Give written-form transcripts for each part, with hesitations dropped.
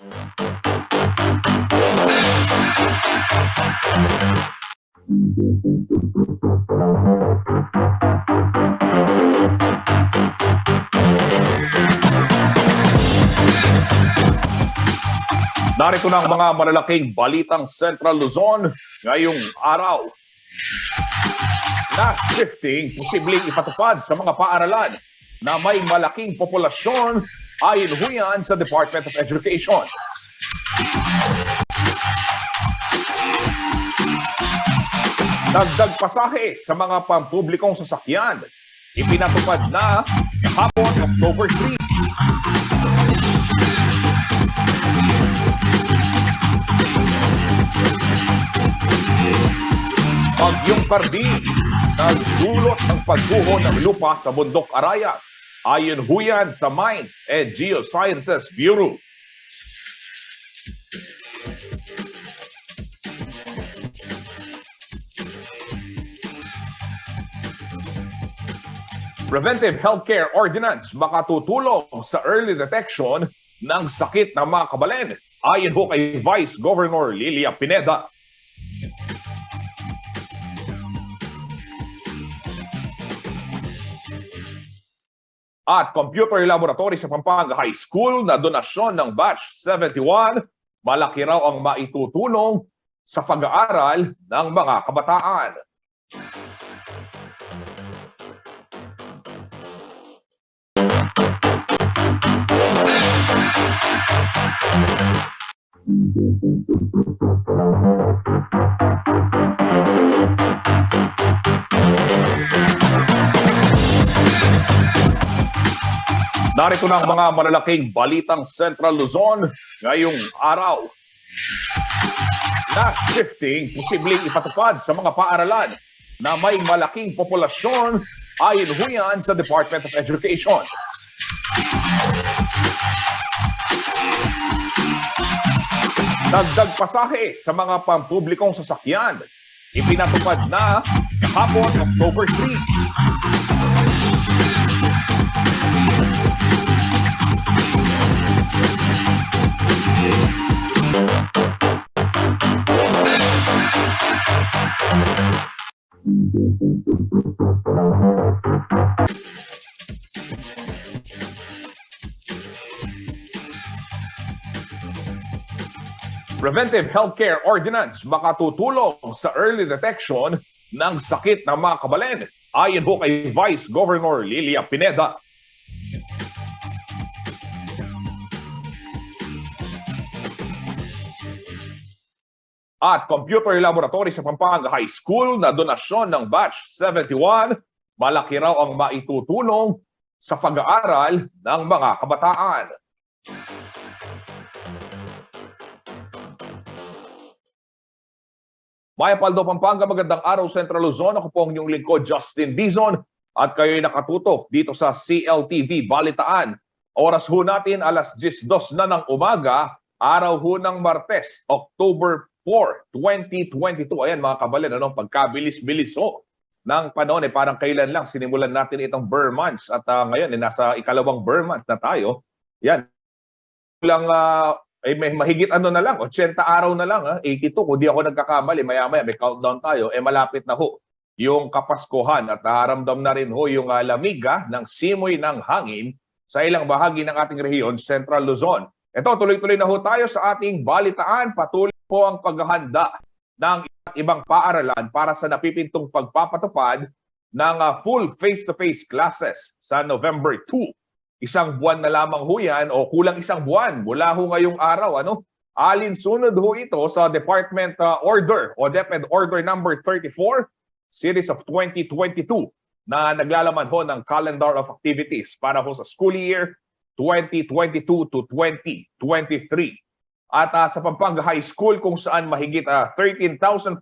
Narito na ang mga malalaking balitang Central Luzon ngayong araw. Na shifting posibleng ipatupad sa mga paaralan na may malaking populasyon ayon ho yan sa Department of Education. Dagdag pasahe sa mga pampublikong sasakyan. Ipinatupad na kahapon October 3. Bagyong Cardi, nagdulot ng pagguho ng lupa sa Bundok Arayat. Ayon ho yan sa Mines and Geosciences Bureau. Preventive Healthcare Ordinance makatutulong sa early detection ng sakit ng mga kabalen. Ayon ho kay Vice Governor Lilia Pineda. At computer laboratory sa Pampanga High School na donasyon ng Batch 71, malaki raw ang maitutulong sa pag-aaral ng mga kabataan. Narito na ang mga malalaking balitang Central Luzon ngayong araw. Na shifting posibleng ipatupad sa mga paaralan na may malaking populasyon ayon ho yan sa Department of Education. Dagdag pasahe sa mga pampublikong sasakyan. Ipinatupad na kahapon October 3. Preventive Healthcare Ordinance makatutulong sa early detection ng sakit ng mga kabalen. Ayon ho kay Vice Governor Lilia Pineda. At computer laboratory sa Pampanga High School na donasyon ng Batch 71, malaki raw ang maitutulong sa pag-aaral ng mga kabataan. Maya Paldo, Pampanga, magandang araw Central Luzon. Ako po ang inyong lingkod, Justin Dizon, at kayo'y nakatutok dito sa CLTV Balitaan. Oras ho natin alas 10:02 na ng umaga, araw ho ng Martes, October 4, 2022. Ayan mga kabalen, pagkabilis-bilis ho ng panahon, parang kailan lang sinimulan natin itong Burr months at ngayon nasa ikalawang Burr month na tayo. Yan. May mahigit na lang, 80 araw na lang, 82, kung di ako nagkakamali, maya-maya may countdown tayo, malapit na ho yung Kapaskuhan at nararamdam na rin ho yung lamig ng simoy ng hangin sa ilang bahagi ng ating rehiyon, Central Luzon. Ito, tuloy-tuloy na ho tayo sa ating balitaan. Patuloy po ang paghahanda ng ibang paaralan para sa napipintong pagpapatupad ng full face-to-face classes sa November 2. Isang buwan na lamang ho yan o kulang isang buwan mula ho ngayong araw. Alinsunod ho ito sa Department Order o DepEd Order number 34, Series of 2022 na naglalaman ho ng calendar of activities para ho sa school year 2022 to 2023. At sa Pampanga High School kung saan mahigit 13,400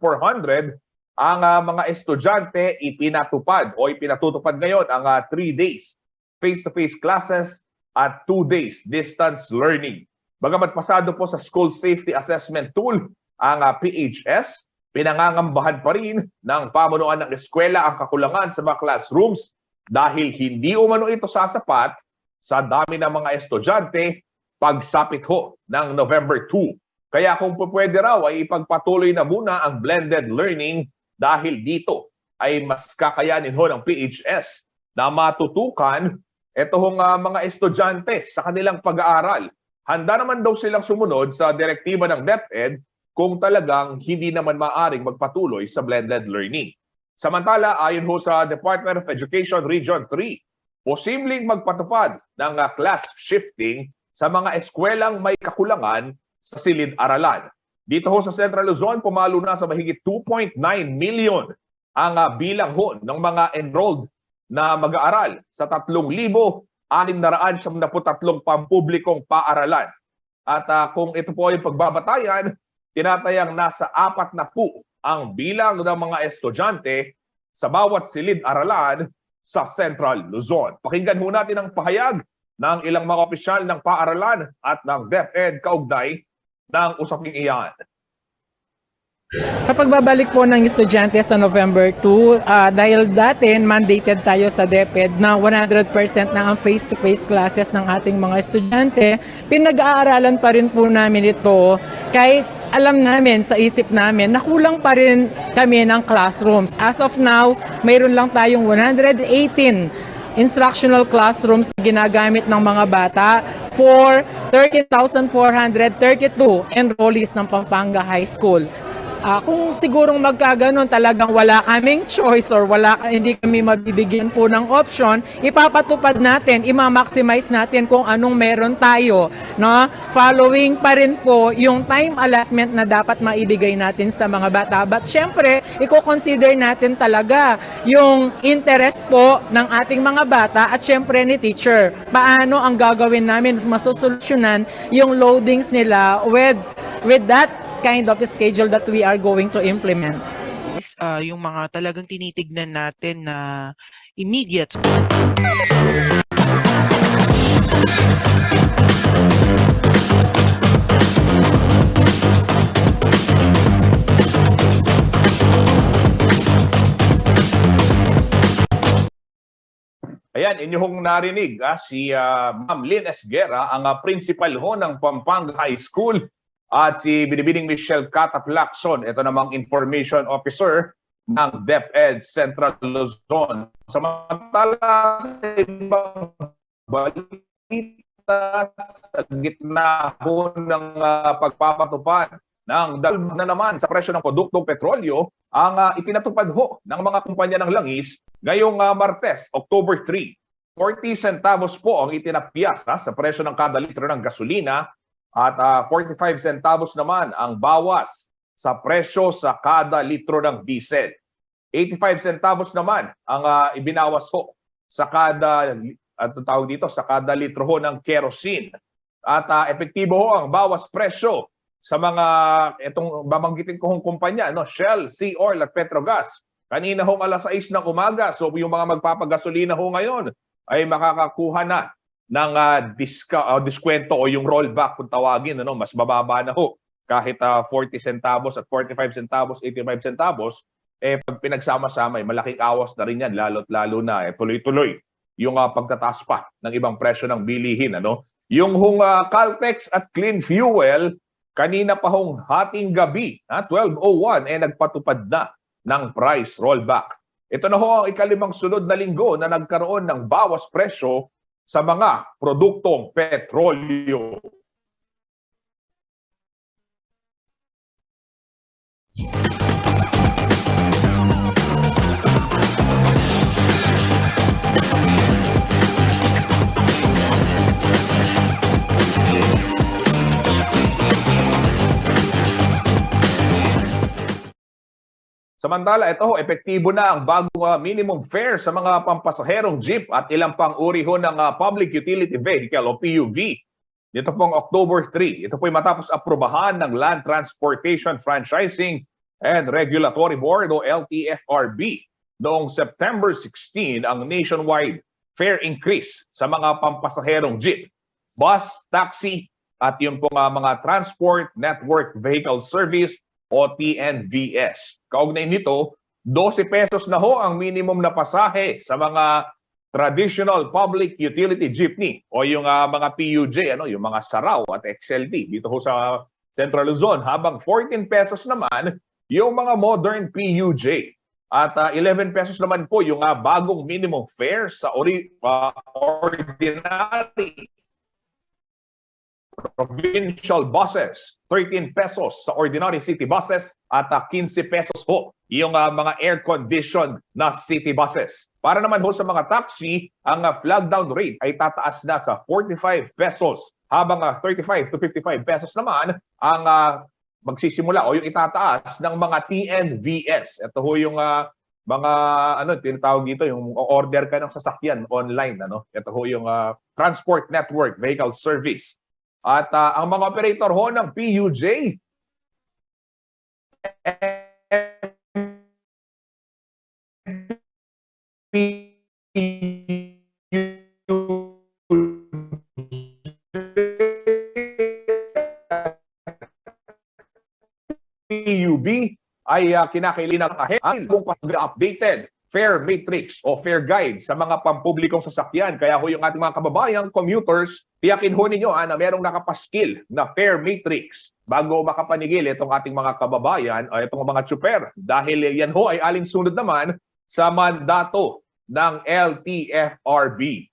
ang mga estudyante ipinatutupad ngayon ang 3 days face-to-face classes at 2 days distance learning. Bagamat pasado po sa School Safety Assessment Tool ang PHS, pinangangambahan pa rin ng pamunuan ng eskwela ang kakulangan sa mga classrooms dahil hindi umano ito sasapat sa dami ng mga estudyante pagsapit ho ng November 2. Kaya kung pwede raw ay ipagpatuloy na muna ang blended learning dahil dito ay mas kakayanin ho ng PHS na matutukan itong mga estudyante sa kanilang pag-aaral. Handa naman daw silang sumunod sa direktiba ng DepEd kung talagang hindi naman maaring magpatuloy sa blended learning. Samantala, ayon ho sa Department of Education Region 3, posibleng magpatupad ng class shifting sa mga eskwelang may kakulangan sa silid-aralan. Dito ho sa Central Luzon, pumalo na sa mahigit 2.9 million ang bilang ho ng mga enrolled na mag-aaral sa 3,673 pampublikong paaralan. At kung ito po ay pagbabatayan, tinatayang nasa 4 na po ang bilang ng mga estudyante sa bawat silid-aralan sa Central Luzon. Pakinggan ho natin ang pahayag ng ilang mga opisyal ng paaralan at ng DepEd kaugnay ng usaping iyan. Sa pagbabalik po ng estudyante sa November 2, dahil dati mandated tayo sa DepEd na 100% na ang face-to-face classes ng ating mga estudyante, pinag-aaralan pa rin po namin ito kahit alam namin sa isip namin na kulang pa rin kami ng classrooms. As of now, mayroon lang tayong 118 instructional classrooms na ginagamit ng mga bata for 13,432 enrollees ng Pampanga High School. Kung sigurong magkaganon talagang wala kaming choice or hindi kami mabibigyan po ng option, ipapatupad natin, ima-maximize natin kung anong meron tayo, no? Following pa rin po yung time allotment na dapat maibigay natin sa mga bata. But syempre, i-consider natin talaga yung interest po ng ating mga bata at syempre ni teacher. Paano ang gagawin namin masosolusyonan yung loadings nila with that kind of schedule that we are going to implement. Yung mga talagang tinitignan natin na immediate. Ayan, inyong narinig si Ma'am Lynn Esguera, ang principal ho ng Pampanga High School. At si Binibining Michelle Cataplacson, ito namang Information Officer ng DepEd Central Luzon. Samantala sa ibang balita sa gitna ho ng pagpapatupad ng dalawang na naman sa presyo ng produktong petrolyo, ang ipinatupad ho ng mga kumpanya ng langis ngayong Martes, October 3. 40 centavos po ang itinapyas sa presyo ng kada litro ng gasolina at 45 centavos naman ang bawas sa presyo sa kada litro ng diesel. 85 centavos naman ang ibinawas ho sa kada sa kada litro ho ng kerosene. At epektibo ho ang bawas presyo sa mga itong babanggitin ko hong kumpanya, Shell, Sea Oil at Petrogas. Kanina hong alas 6 ng umaga, so yung mga magpapagasolina ho ngayon ay makakakuha na ng diskwento o yung rollback kung tawagin, mas bababa na ho. Kahit 40 centavos at 45 centavos, 85 centavos, pag pinagsama-sama, malaking awas na rin yan, lalo na tuloy-tuloy yung pagtataas pa ng ibang presyo ng bilihin. Yung hong Caltex at Clean Fuel, kanina pa hong hating gabi, 12:01, nagpatupad na ng price rollback. Ito na ho ang ikalimang sunod na linggo na nagkaroon ng bawas presyo sa mga produktong petrolyo. Samantala, ito ho, epektibo na ang bagong minimum fare sa mga pampasaherong jeep at ilang pang uri ho ng Public Utility Vehicle o PUV. Dito pong October 3. Ito po'y matapos aprobahan ng Land Transportation Franchising and Regulatory Board o LTFRB. Noong September 16, ang nationwide fare increase sa mga pampasaherong jeep, bus, taxi at yung pong mga Transport Network Vehicle Service o TNVS. Kaugnay nito, 12 pesos na ho ang minimum na pasahe sa mga Traditional Public Utility Jeepney o yung mga PUJ, yung mga Saraw at XLT dito ho sa Central Luzon, habang 14 pesos naman yung mga modern PUJ. At 11 pesos naman po yung bagong minimum fare sa ordinary provincial buses, 13 pesos sa ordinary city buses at 15 pesos po yung mga air-conditioned na city buses. Para naman ho sa mga taxi, ang flag down rate ay tataas na sa 45 pesos habang 35 to 55 pesos naman ang magsisimula o yung itataas ng mga TNVS. Ito ho yung mga tinatawag dito, yung order ka ng sasakyan online. Ito ho yung Transport Network Vehicle Service. At ang mga operator ho ng PUJ, PUB ay kinakailangan kung updated fare matrix o fare guide sa mga pampublikong sasakyan. Kaya ho yung ating mga kababayang commuters, tiyakin ho ninyo na merong nakapaskil na fare matrix bago makapanigil itong ating mga kababayan o itong mga tsuper. Dahil yan ho ay alinsunod naman sa mandato ng LTFRB.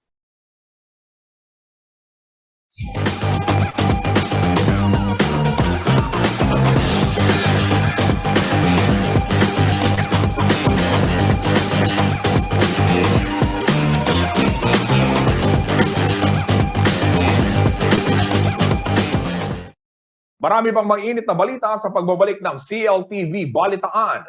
Marami pang mainit na balita sa pagbabalik ng CLTV Balitaan.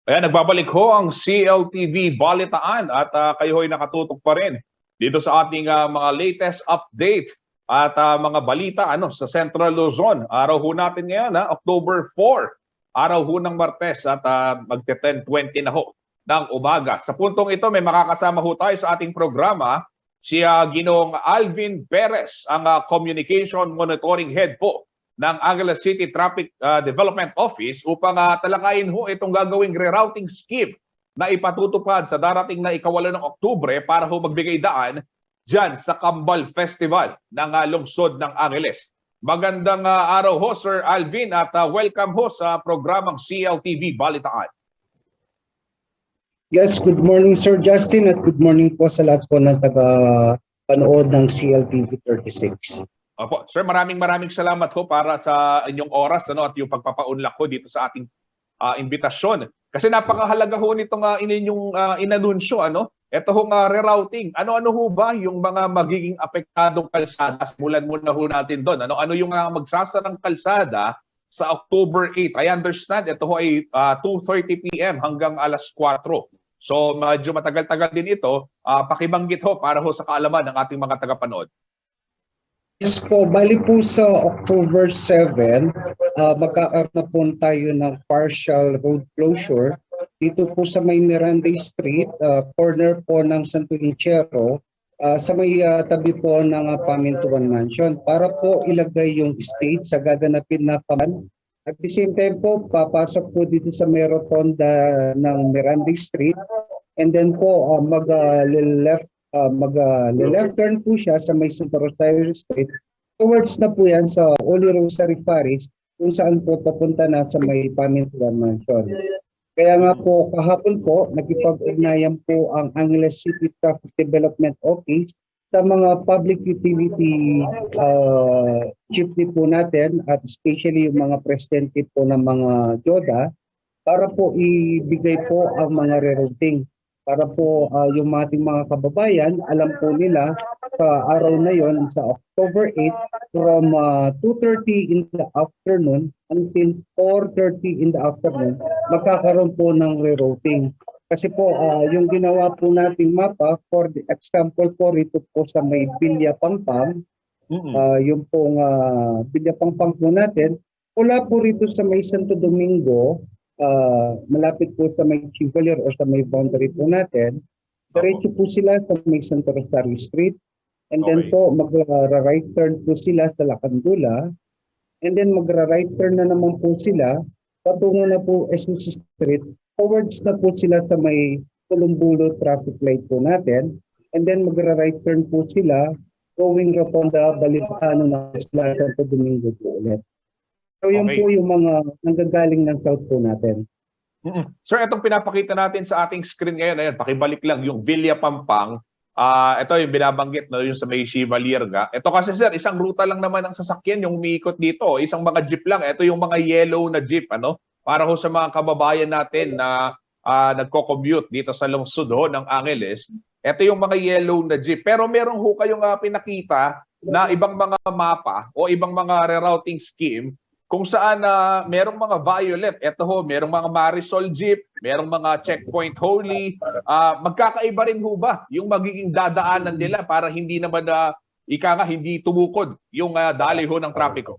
Ayan, nagbabalik ho ang CLTV Balitaan at kayo ho'y nakatutok pa rin dito sa ating mga latest update at mga balita sa Central Luzon. Araw ho natin ngayon, October 4, araw ho ng Martes at magte-10:20 na ho ng umaga. Sa puntong ito, may makakasama ho tayo sa ating programa, si Ginoong Alvin Perez, ang Communication Monitoring Head po ng Angeles City Traffic Development Office upang talakayin ho itong gagawing rerouting scheme na ipatutupad sa darating na ika-8 ng Oktubre para ho magbigay daan dyan sa Kambal Festival ng lungsod ng Angeles. Magandang araw ho, Sir Alvin, at welcome ho sa programang CLTV Balitaan. Yes, good morning Sir Justin at good morning po sa lahat po ng taga-panood ng CLTV 36. Opo, Sir, maraming salamat ho para sa inyong oras at yung pagpapaunlak ho dito sa ating imbitasyon. Kasi napakahalaga ho nitong ininyong inanunsyo, Ito hong rerouting. Ano ho ba yung mga magiging apektadong kalsada? Simulan muna ho natin doon. Ano yung magsasarang kalsada sa October 8? I understand ito ho ay 2:30 PM hanggang alas 4. So medyo matagal-tagal din ito. Pakibanggit ho para ho sa kaalaman ng ating mga tagapanood. Yes po, bali po sa October 7, magkakaroon na po tayo ng partial road closure dito po sa may Miranda Street, corner po ng Santo Linchero, sa may tabi po ng Pamintuan Mansion para po ilagay yung stage sa gaganapin na paman. At the same time po, papasok po dito sa may rotonda ng Miranda Street and then po mag-left turn po siya sa may Santa Rosario Street. Towards na po yan sa Holy Rosary Parish kung saan po papunta na sa may Pamintuan Mansion. Kaya nga po kahapon po nakipag-ugnayan po ang Angeles City Traffic Development Office sa mga public utility jeepney po natin at especially yung mga presidente po ng mga JODA para po ibigay po ang mga rerouting para po yung ating mga kababayan, alam po nila sa araw na yon sa October 8 from 2:30 in the afternoon until 4:30 in the afternoon, magkakaroon po ng rerouting. Kasi po yung ginawa po nating mapa, for the example po rito po sa may Villa Pampang, yung pong Villa Pampang po natin, wala po rito sa may Santo Domingo, malapit po sa may Chivalier o sa may boundary po natin, diretso po sila sa may Santo Rosario Street, and then po magra-right turn po sila sa Lacandula, and then magra-right turn na naman po sila patungo na po SUC Street, towards na po sila sa may Columbulo traffic light po natin, and then magra-right turn po sila going Rotonda, Balikano na sila sa Santo Domingo po ulit. So yun po yung mga nanggagaling ng south po natin. Sir, itong pinapakita natin sa ating screen ngayon, ayan, pakibalik lang yung Villa Pampang. Ito yung binabanggit na yung sa may Chivalier nga. Ito kasi sir, isang ruta lang naman ang sasakyan yung umiikot dito. Isang mga jeep lang. Ito yung mga yellow na jeep, ano? Para ho sa mga kababayan natin na nagko-commute dito sa lungsod ho ng Angeles. Ito yung mga yellow na jeep. Pero meron ho kayong pinakita na ibang mga mapa o ibang mga rerouting scheme kung saan merong mga violet. Ito ho, merong mga Marisol Jeep, merong mga Checkpoint Holy. Magkakaiba rin ho ba yung magiging dadaanan nila para hindi naman hindi tumukod yung daloy ho ng trapiko?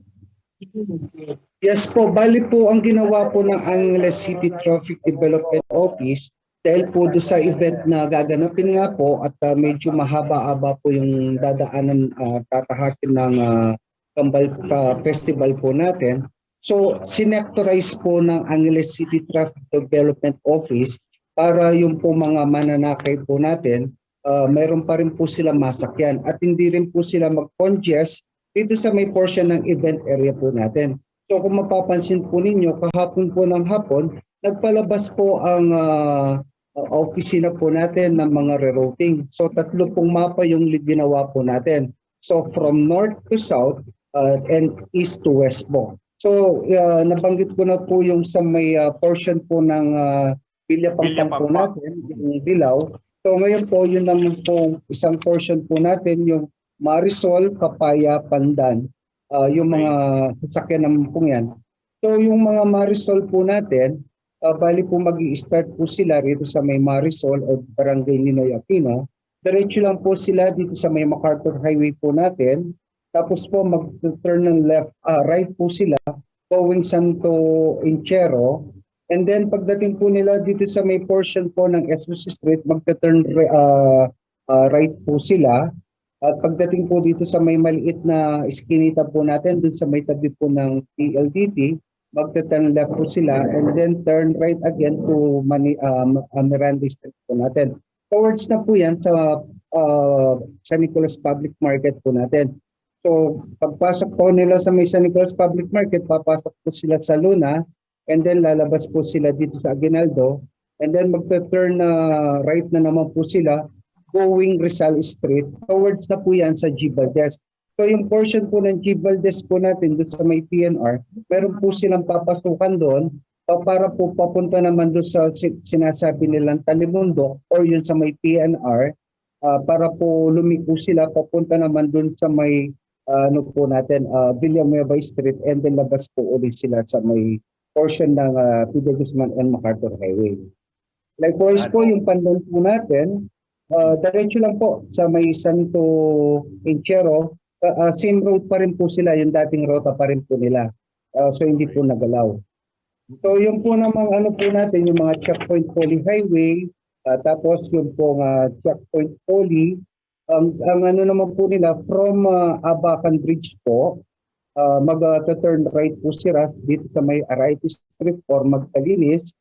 Yes po, bali po ang ginawa po ng Angeles City Traffic Development Office dahil po doon sa event na gaganapin nga po at medyo mahaba-haba po yung dadaanan tatahakin ng Kambal Festival po natin. So, sinectorize po ng Angeles City Traffic Development Office para yung po mga mananakay po natin, mayroon pa rin po sila masakyan at hindi rin po sila mag-congest dito sa may portion ng event area po natin. So, kung mapapansin po ninyo, kahapon po ng hapon, nagpalabas po ang opisina po natin ng mga rerouting. So, 3 pong mapa yung ginawa po natin. So, from north to south, and east to west po. So, nabanggit ko na po yung sa may portion po ng Villa Pampang po natin, yung Bilao. So, ngayon po, yun naman po isang portion po natin, yung Marisol, Kapaya, Pandan, yung mga sasakyan naman po yan. So, yung mga Marisol po natin, bali po mag-i-start po sila rito sa may Marisol o Barangay Ninoy Aquino. Diretso lang po sila dito sa may MacArthur Highway po natin. Tapos po mag-turn ng right po sila going Santo Enchero. And then pagdating po nila dito sa may portion po ng SUC Street, mag-turn right po sila. At pagdating po dito sa may maliit na iskinita po natin, dun sa may tabi po ng PLDT, mag-turn left po sila and then turn right again to Miranda Street po natin. Towards na po yan sa San Nicolas Public Market po natin. So, pagpasok po nila sa may San Nicolas Public Market, papasok po sila sa Luna, and then lalabas po sila dito sa Aguinaldo, and then magta-turn right na naman po sila, going Rizal Street, towards na po yan sa G. Valdez. So, yung portion po ng G. Valdez po natin, doon sa may PNR, meron po silang papasukan doon, para po papunta naman doon sa sinasabi nilang Talimundo, or yun sa may PNR, para po lumiko sila, papunta naman doon sa may po natin, Villanueva Street, and then labas po ulit sila sa may portion ng Pida Guzman and MacArthur Highway. Likewise po yung Pandan po natin, diretso lang po sa may Santo Enchero, same road pa rin po sila, yung dating rota pa rin po nila. So hindi po nagalaw. So yung po namang po natin, yung mga Checkpoint Poly Highway, tapos yung po Checkpoint Poly, ang naman po nila from Abacan Bridge po, mag-turn right po sila dito sa may Araitis Street or Magdalinis.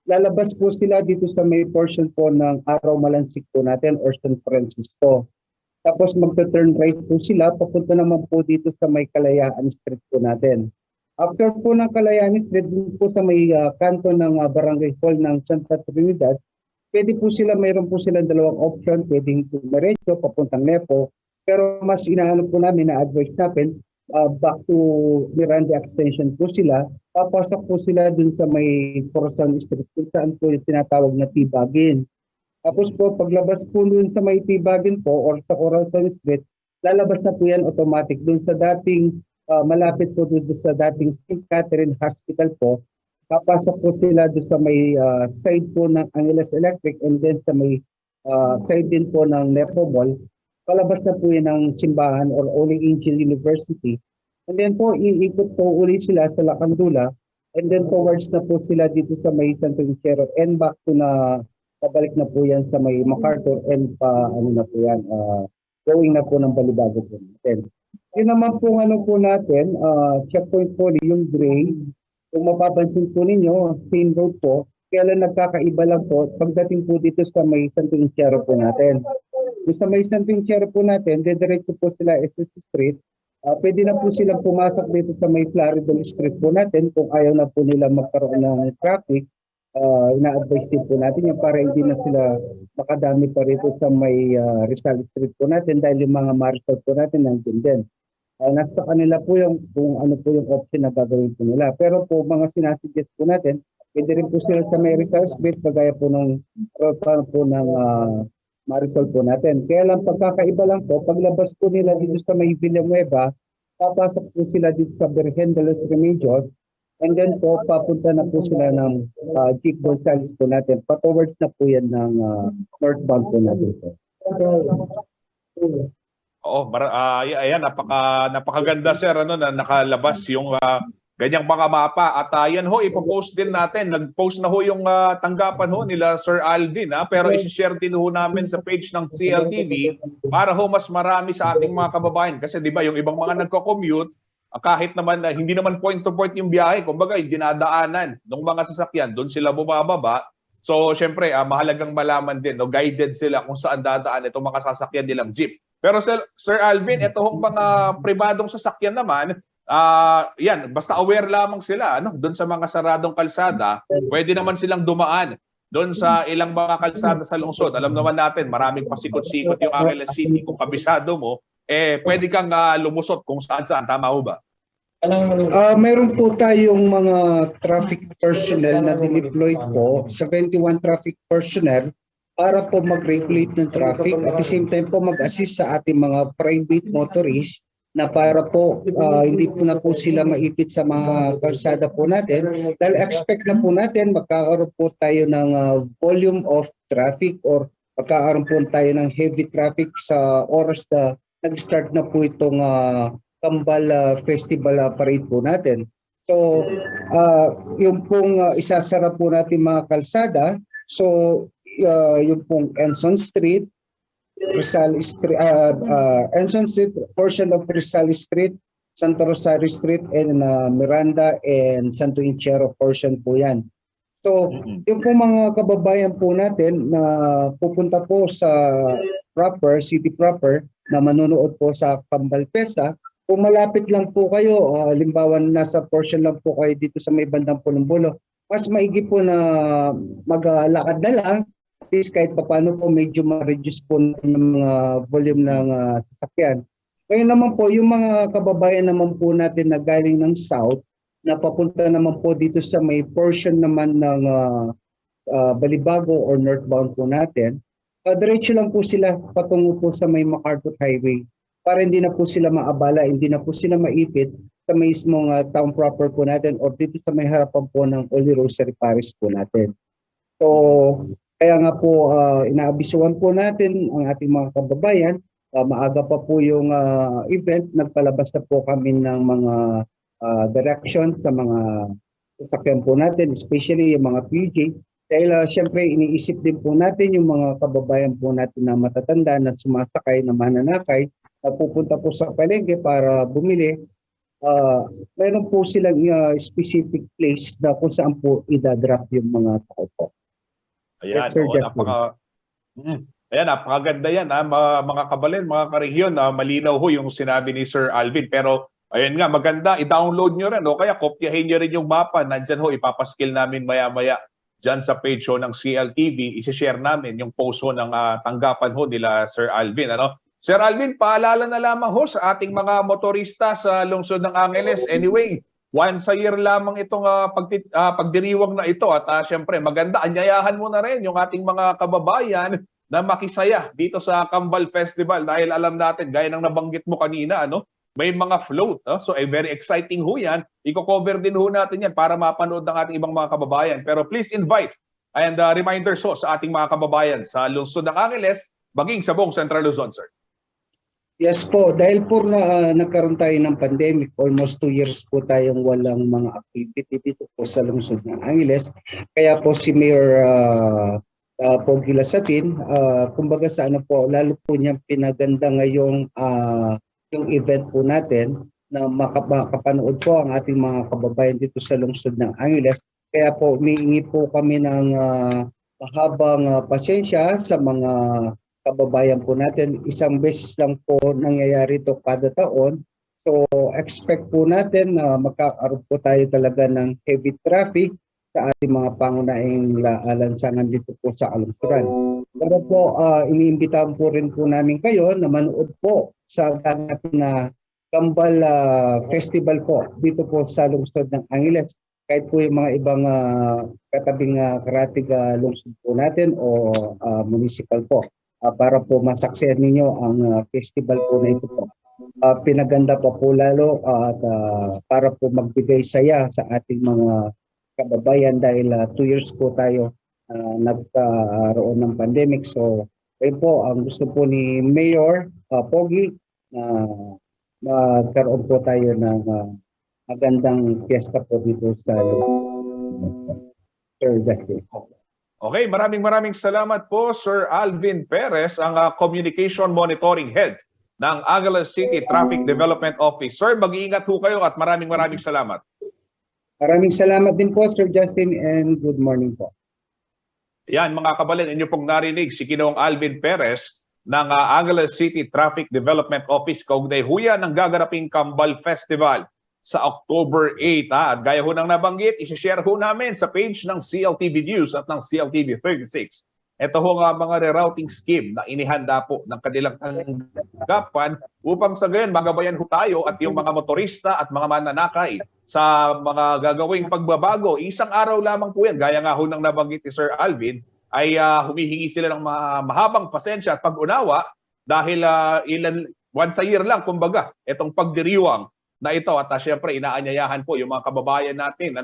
Lalabas po sila dito sa may portion po ng Araw Malansik po natin or San Francisco. Tapos mag-turn right po sila, papunta naman po dito sa may Kalayaan Street po natin. After po ng Kalayaan Street, po sa may kanto ng Barangay Hall ng Santa Trinidad, pwede po sila, mayroon po silang dalawang option, pwedeng diretso, papuntang Nepo. Pero mas inaano po namin, na-advise natin, back to Miranda Extension po sila. Papasok po sila dun sa may Corazon Street, kung saan po yung tinatawag na Tibagin. Tapos po, paglabas po dun sa may Tibagin po or sa Corazon Street, lalabas na po yan automatic dun sa dating malapit po dun sa dating St. Catherine Hospital po. Papasok po sila dun sa may side po ng Angeles Electric and then sa may side din po ng Nepo Mall. Palabas na po yan ng simbahan or Holy Angel University. And then po, iikot po uli sila sa Lacandula and then towards na po sila dito sa may Santo Isidro and back to na pabalik na po yan sa may MacArthur and ano na po yan, going na po ng Balibago po natin. Yun naman po ano po natin, checkpoint po yung gray, kung mapapansin po ninyo, same road po, kaya lang nagkakaiba lang po pagdating po dito sa may Santo Isidro po natin. Kung sa may Santo Isidro po natin, dediretso po sila SS Street, pwede na po silang pumasok dito sa may Floridal Street po natin kung ayaw na po nila magkaroon ng traffic. Ina-advise din po natin yan para hindi na sila makadami pa rito sa may Rizal Street po natin dahil yung mga Marisol po natin nandun din. Nasa kanila po yung kung ano po yung option na gagawin po nila. Pero po mga sinasuggest po natin, pwede rin po sila sa may Rizal Street kagaya po ng Marisol po natin. Kaya lang pagkakaiba lang po, paglabas po nila dito sa may Villanueva, papasok po sila dito sa Virgen de los Remedios. And then po, papunta na po sila ng Jeep Gonzales po natin. Patowards na po yan ng northbound po natin. Oo, ayan, napakaganda sir ano na nakalabas yung ganyang mga mapa at yan ho ipo-post din natin. Nag-post na ho yung tanggapan ho nila Sir Alvin pero i-share din ho namin sa page ng CLTV para ho mas marami sa ating mga kababayan kasi 'di ba yung ibang mga nagko-commute kahit naman hindi naman point to point yung biyahe, kumbaga yung dinadaanan ng mga sasakyan, doon sila bumababa. So, syempre, mahalagang malaman din, no, guided sila kung saan dadaan itong mga sasakyan nilang jeep. Pero Sir Alvin, ito hong mga pribadong sasakyan naman, yan, basta aware lamang sila, ano, doon sa mga saradong kalsada, pwede naman silang dumaan doon sa ilang mga kalsada sa lungsod. Alam naman natin, maraming pasikot-sikot yung Angeles City. Kung kabisado mo, pwede kang lumusot kung saan-saan. Tama ho ba? Meron po tayong mga traffic personnel na dineployed po, 71 traffic personnel para po mag-regulate ng traffic at the same time po mag-assist sa ating mga private motorists na para po hindi po na po sila maipit sa mga kalsada po natin dahil expect na po natin magkakaroon po tayo ng volume of traffic or magkakaroon po tayo ng heavy traffic sa oras na nag-start na po itong Kambal Festival Parade po natin. So, yung pong isasara po natin mga kalsada, so yung pong Enson Street, Rizal Street, Enson Street, portion of Rizal Street, Santo Rosario Street, and Miranda and Santo Isidro portion po yan. So, yung po mga kababayan po natin na pupunta po sa city proper, na manonood po sa Kambal Festa, kung malapit lang po kayo, halimbawa nasa portion lang po kayo dito sa may bandang Pulong-Bulo, mas maigi po na maglakad na lang, at least kahit paano po medyo ma-reduce po ng mga volume ng sasakyan. Ngayon naman po, yung mga kababayan naman po natin na galing ng South, na papunta naman po dito sa may portion naman ng Balibago or northbound po natin, diretso lang po sila patungo po sa may MacArthur Highway para hindi na po sila maabala, hindi na po sila maipit sa mismong town proper po natin or dito sa may harapan po ng Holy Rosary Parish po natin. So, kaya nga po inaabisuhan po natin ang ating mga kababayan, maaga pa po yung event, nagpalabas na po kami ng mga direction sa mga sasakyan po natin, especially yung mga PJ. Dahil siyempre iniisip din po natin yung mga kababayan po natin na matatanda na sumasakay, na mananakay, na pupunta po sa palengke para bumili. Meron po silang specific place na kung saan po idadrop yung mga tao po. Ayan, napakaganda yan. Mga kabalin, mga karehiyon, malinaw ho yung sinabi ni Sir Alvin. Pero ayun nga, maganda, i-download nyo rin. O kaya kopyahin nyo rin yung mapa. Nandyan ho, ipapaskill namin maya-maya dyan sa page ho ng CLTV. I-share namin yung post ho ng tanggapan ho nila Sir Alvin. Ano? Sir Alvin, paalala na lamang ho sa ating mga motorista sa lungsod ng Angeles. Anyway, Once a year lamang itong pagdiriwang na ito at syempre maganda, anyayahan mo na rin yung ating mga kababayan na makisaya dito sa Kambal Festival dahil alam natin, gaya ng nabanggit mo kanina, may mga float. So very exciting ho yan. Iko-cover din ho natin yan para mapanood ng ating ibang mga kababayan. Pero please invite and reminders ho sa ating mga kababayan sa lungsod ng Angeles, maging sa buong Central Luzon, sir. Yes po, dahil po na nagkaroon tayo ng pandemic, almost 2 years po tayong walang mga activity dito po sa lungsod ng Angeles. Kaya po si Mayor Pogi Lasatin, kumbaga sa po, lalo po niyang pinaganda ngayong yung event po natin na makapanood po ang ating mga kababayan dito sa lungsod ng Angeles. Kaya po humihingi po kami ng mahabang pasensya sa mga kababayan po natin. Isang beses lang po nangyayari ito kada taon. So expect po natin na magkakaroon po tayo talaga ng heavy traffic sa ating mga pangunahing lansangan dito po sa kalungkuran. Pero po iniimbitahan po rin po namin kayo na manood po sa natin na Kambal Festival po dito po sa lungsod ng Angeles. Kahit po yung mga ibang katabing karatig lungsod po natin o municipal po. Para po masaksihan ninyo ang festival po na ito po. Pinaganda pa po lalo at para po magbigay saya sa ating mga kababayan dahil 2 years po tayo nagkaroon ng pandemic. So, ayun po, ang gusto po ni Mayor Pogi na magkaroon po tayo ng magandang fiesta po dito sa Sir Justin. Okay, maraming salamat po, Sir Alvin Perez, ang Communication Monitoring Head ng Angeles City Traffic Development Office. Sir, mag-iingat ho kayo at maraming salamat. Maraming salamat din po, Sir Justin, and good morning po. Yan, mga kabalin, inyo pong narinig si Ginoong Alvin Perez ng Angeles City Traffic Development Office. Kaugnay ho yan ng gaganaping Kambal Festival sa October 8. At gaya ho ng nabanggit, isi-share ho namin sa page ng CLTV News at ng CLTV 36. Ito ho nga mga rerouting scheme na inihanda po ng kanilang tanggapan upang sa gayon magabayan ho tayo at yung mga motorista at mga mananakay sa mga gagawing pagbabago. Isang araw lamang po yan. Gaya nga ho ng nabanggit ni Sir Alvin, ay humihingi sila ng mahabang pasensya at pag-unawa dahil once a year lang, kumbaga, itong pagdiriwang na ito at syempre inaanyayahan po yung mga kababayan natin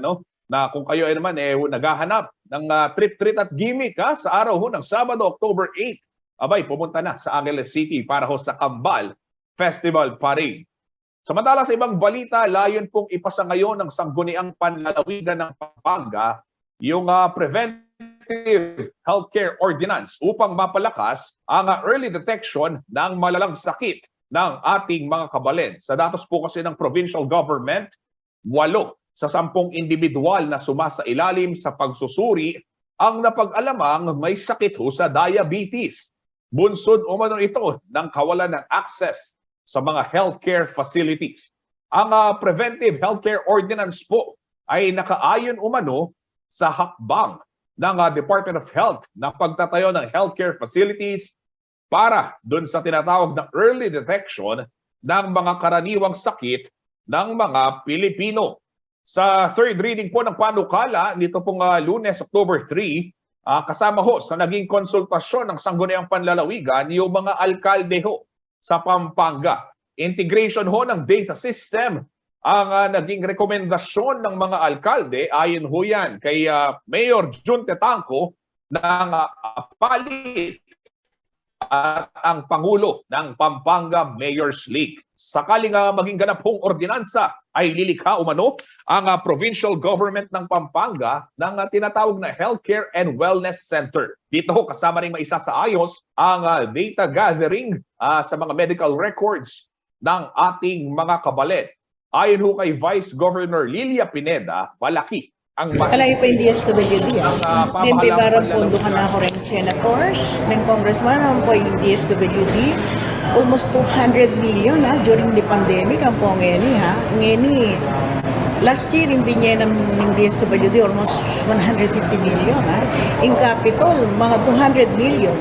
na kung kayo ay naman naghahanap ng treat at gimmick sa araw ho ng Sabado, October 8, abay pumunta na sa Angeles City para ho sa Kambal Festival Parade. Samantala sa ibang balita, layon pong ipasa ngayon ng Sangguniang Panlalawigan ng Pampanga yung Preventive Healthcare Ordinance upang mapalakas ang early detection ng malalang sakit ng ating mga kabalin. Sa datos po kasi ng provincial government, 8 sa 10 individual na sumasailalim sa pagsusuri ang napag-alamang may sakit ho sa diabetes. Bunsod umano ito ng kawalan ng access sa mga healthcare facilities. Ang Preventive Healthcare Ordinance po ay nakaayon umano sa hakbang ng Department of Health na pagtatayo ng healthcare facilities para doon sa tinatawag na early detection ng mga karaniwang sakit ng mga Pilipino. Sa third reading po ng panukala, nito pong Lunes, October 3, kasama ho sa naging konsultasyon ng Sangguniang Panlalawigan yung mga alkalde ho sa Pampanga. Integration ho ng data system ang naging rekomendasyon ng mga alkalde. Ayon ho yan kay Mayor Jun Tetangco ng palit at ang Pangulo ng Pampanga Mayor's League. Sakaling maging ganap hong ordinansa ay lilikha umano ang provincial government ng Pampanga ng tinatawag na Healthcare and Wellness Center. Dito ho kasama rin maisasaayos ang data gathering sa mga medical records ng ating mga kabalet. Ayon ho kay Vice Governor Lilia Pineda, malaki ang Alay pa yung DSWD. Din pibarang pondo ka na ako rin senators, ng congressman, ang po yung DSWD. Almost 200 million during the pandemic ang po ngeni. Last year, hindi niya ng DSWD almost 150 million. In capital, mga 200 million.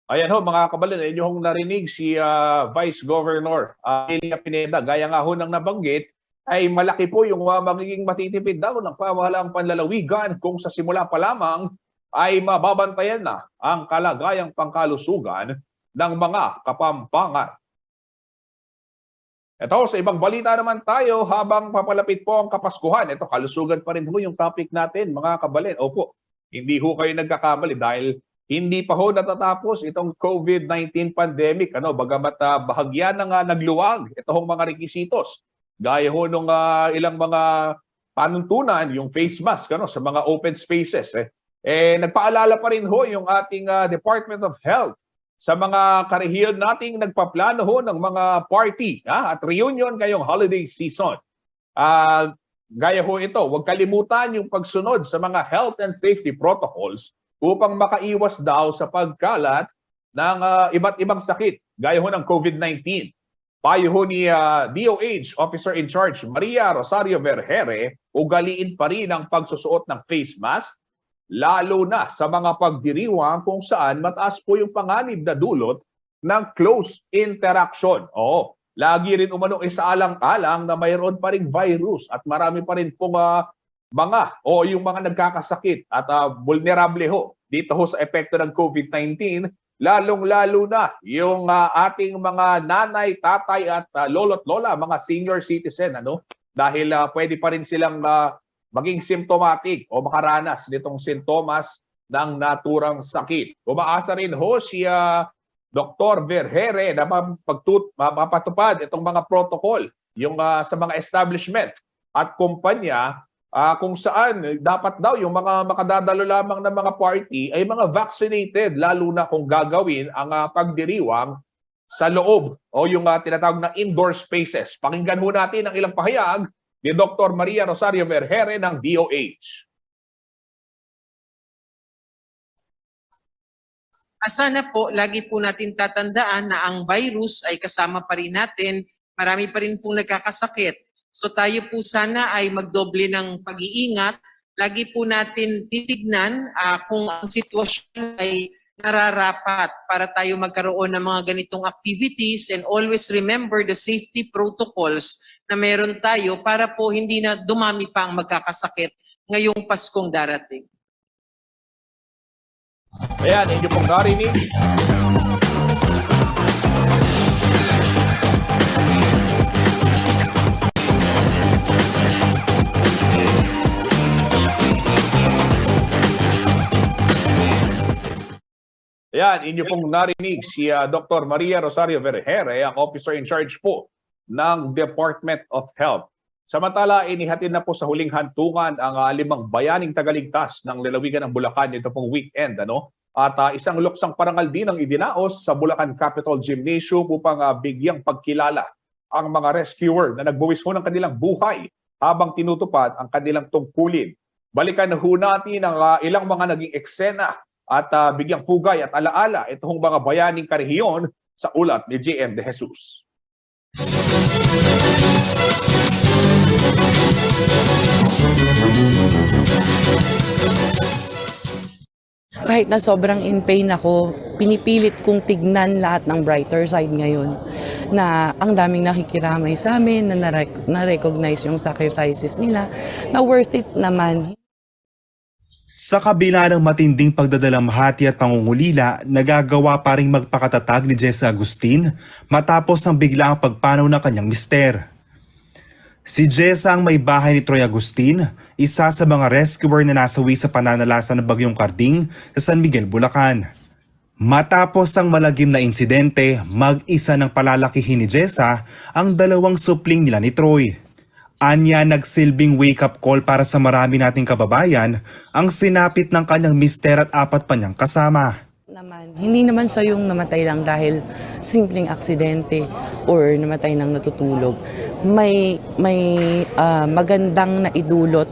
Ayan ho mga kabalin, inyo hong narinig si Vice Governor Lilia Pineda. Gaya nga ho ng nabanggit, ay malaki po yung magiging matitipid daw ng pamahalaang panlalawigan kung sa simula pa lamang ay mababantayan na ang kalagayang pangkalusugan ng mga Kapampangan. Ito, sa ibang balita naman tayo habang papalapit po ang Kapaskuhan. Ito, kalusugan pa rin po yung topic natin, mga kabalin. Opo, hindi ho kayo nagkakamali dahil hindi pa ho natatapos itong COVID-19 pandemic. Bagamat bahagya na nga nagluwag itong mga rekisitos. Gaya ho nung ilang mga panuntunan, yung face mask sa mga open spaces. Nagpaalala pa rin ho yung ating Department of Health sa mga karehiyon nating nagpaplano ho ng mga party at reunion ngayong holiday season. Gaya ho ito, huwag kalimutan yung pagsunod sa mga health and safety protocols upang makaiwas daw sa pagkalat ng iba't ibang sakit gaya ho ng COVID-19. Payo ho ni DOH Officer in Charge Maria Rosario Vergere, ugaliin pa rin ang pagsusuot ng face mask, lalo na sa mga pagdiriwang kung saan mataas po yung panganib na dulot ng close interaction. Lagi rin umanong isaalang-alang na mayroon pa ring virus at marami pa rin pong yung mga nagkakasakit at vulnerable ho dito ho sa epekto ng COVID-19. Lalong-lalo na yung ating mga nanay, tatay at lolo't lola, mga senior citizen, dahil pwede pa rin silang maging symptomatic o makaranas nitong sintomas ng naturang sakit. Umaasa rin ho si Dr. Vergere na mapatupad itong mga protocol yung sa mga establishment at kumpanya kung saan dapat daw yung mga makadadalo lamang ng mga party ay mga vaccinated, lalo na kung gagawin ang pagdiriwang sa loob o yung tinatawag na indoor spaces. Pakinggan ho natin ang ilang pahayag ni Dr. Maria Rosario Vergere ng DOH. Sana po, lagi po natin tatandaan na ang virus ay kasama pa rin natin. Marami pa rin pong nagkakasakit. So tayo po sana ay magdoble ng pag-iingat. Lagi po natin titignan kung ang sitwasyon ay nararapat para tayo magkaroon ng mga ganitong activities, and always remember the safety protocols na meron tayo para po hindi na dumami pa ang magkakasakit ngayong Paskong darating. Ayan, inyo pong narinig. Ayan, inyo pong narinig si Dr. Maria Rosario Vergere, ang officer in charge po ng Department of Health. Samantala, inihatid na po sa huling hantungan ang 5 bayaning tagaligtas ng lalawigan ng Bulacan ito pong weekend. At isang luksang parangal din ang idinaos sa Bulacan Capitol Gymnasium upang bigyang pagkilala ang mga rescuer na nagbuwis ho ng kanilang buhay habang tinutupad ang kanilang tungkulin. Balikan ho natin ang ilang mga naging eksena at bigyang pugay at alaala itong mga bayaning karehiyon sa ulat ni JM De Jesus. Kahit na sobrang in pain ako, pinipilit kong tignan lahat ng brighter side ngayon. Na ang daming nakikiramay sa amin, na na-recognize yung sacrifices nila, na worth it naman. Sa kabila ng matinding pagdadalamhati at pangungulila, nagagawa pa ring magpakatatag ni Jessa Agustin matapos ang biglaang pagpanaw ng kanyang mister. Si Jessa ang may bahay ni Troy Agustin, isa sa mga rescuer na nasawi sa pananalasa ng Bagyong Karding sa San Miguel, Bulacan. Matapos ang malagim na insidente, mag-isa ng palalakihin ni Jessa ang 2 supling nila ni Troy. Anya, nagsilbing wake-up call para sa marami nating kababayan ang sinapit ng kanyang mister at 4 pa niyang kasama. Hindi naman siya yung namatay lang dahil simpleng aksidente or namatay nang natutulog. May magandang naidulot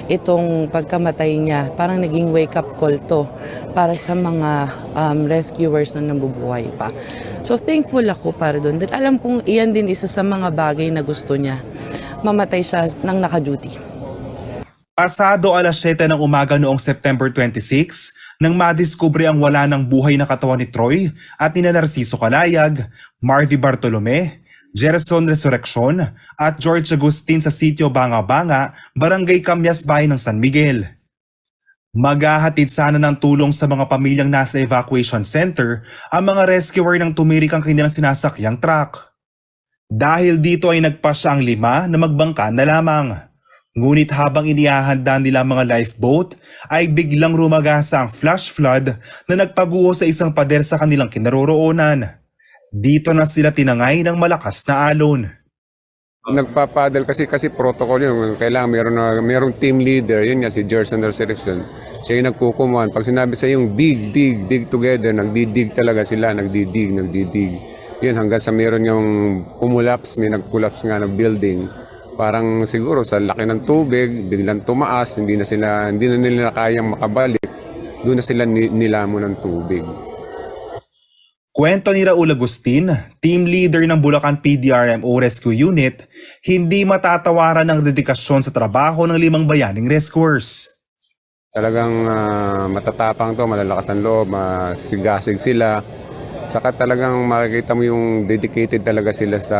itong pagkamatay niya. Parang naging wake-up call to para sa mga rescuers na nabubuhay pa. So thankful ako para doon. Dahil alam kong iyan din isa sa mga bagay na gusto niya. Mamatay siya ng naka-duty. Pasado 7:00 ng umaga noong September 26, nang madiskubre ang wala ng buhay na katawan ni Troy at ni Narciso Calayag, Marvy Bartolome, Gerson Resurrección at George Agustin sa sitio Banga-Banga, Barangay Camyas, Bayan ng San Miguel. Maghahatid sana ng tulong sa mga pamilyang nasa evacuation center ang mga rescuer nang tumirik ang kanilang sinasakyang truck. Dahil dito ay nagpasya ang 5 na magbangka na lamang. Ngunit habang inihahanda nila ang mga lifeboat ay biglang rumagasa ang flash flood na nagpaguho sa isang pader sa kanilang kinaroroonan. Dito na sila tinangay ng malakas na alon. Nagpapadal kasi protocol yun. Kailangan merong team leader, yun nga si Gerson Resurrection. Siya yung nagkukumuhan. Pag sinabi sa yung dig together, nagdidig talaga sila, nagdidig. Yun hanggang sa meron yung nag-collapse nga ng building. Parang siguro sa laki ng tubig, biglang tumaas, hindi na nila kayang makabalik. Doon na sila nilamon ng tubig. Kwento ni Raul Agustin, team leader ng Bulacan PDRMO Rescue Unit, hindi matatawaran ang dedikasyon sa trabaho ng 5 bayaning rescuers. Talagang matatapang to, malalakas ang loob, masigasig sila. Saka talagang makikita mo yung dedicated talaga sila sa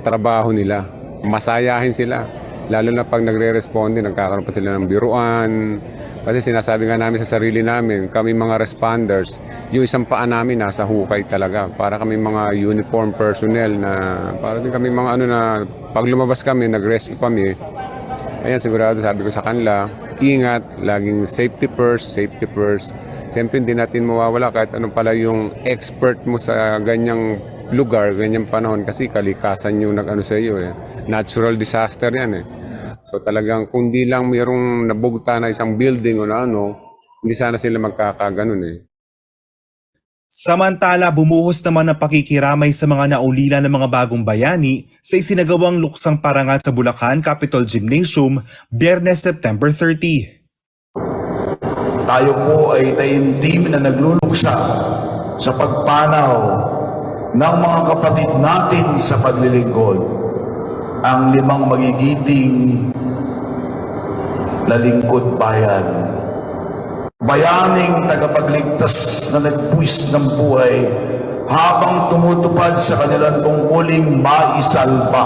trabaho nila. Masayahin sila. Lalo na pag nagre-responde, nagkakaroon pa sila ng biruan. Kasi sinasabi nga namin sa sarili namin, kami mga responders, yung isang paa namin nasa hukay talaga. Para kami mga uniform personnel na, para din kami mga na, pag lumabas kami, nag-rescue kami. Ayan, sigurado sabi ko sa kanila, ingat, laging safety first. Siyempre hindi natin mawawala kahit anong pala yung expert mo sa ganyang lugar, ganyang panahon kasi kalikasan yung nag-ano sa iyo Natural disaster yan So talagang kung di lang mayroong nabugta na isang building o na hindi sana sila magkakaganon Samantala, bumuhos naman ang pakikiramay sa mga naulila ng mga bagong bayani sa isinagawang luksang parangal sa Bulacan Capitol Gymnasium, Biyernes, September 30. Tayo po ay taimtim na nagluluksa sa pagpanaw ng mga kapatid natin sa paglilingkod. Ang 5 magigiting na lingkod bayan. Bayaning tagapagligtas na nagbuwis ng buhay habang tumutupad sa kanilang tungkuling maisalba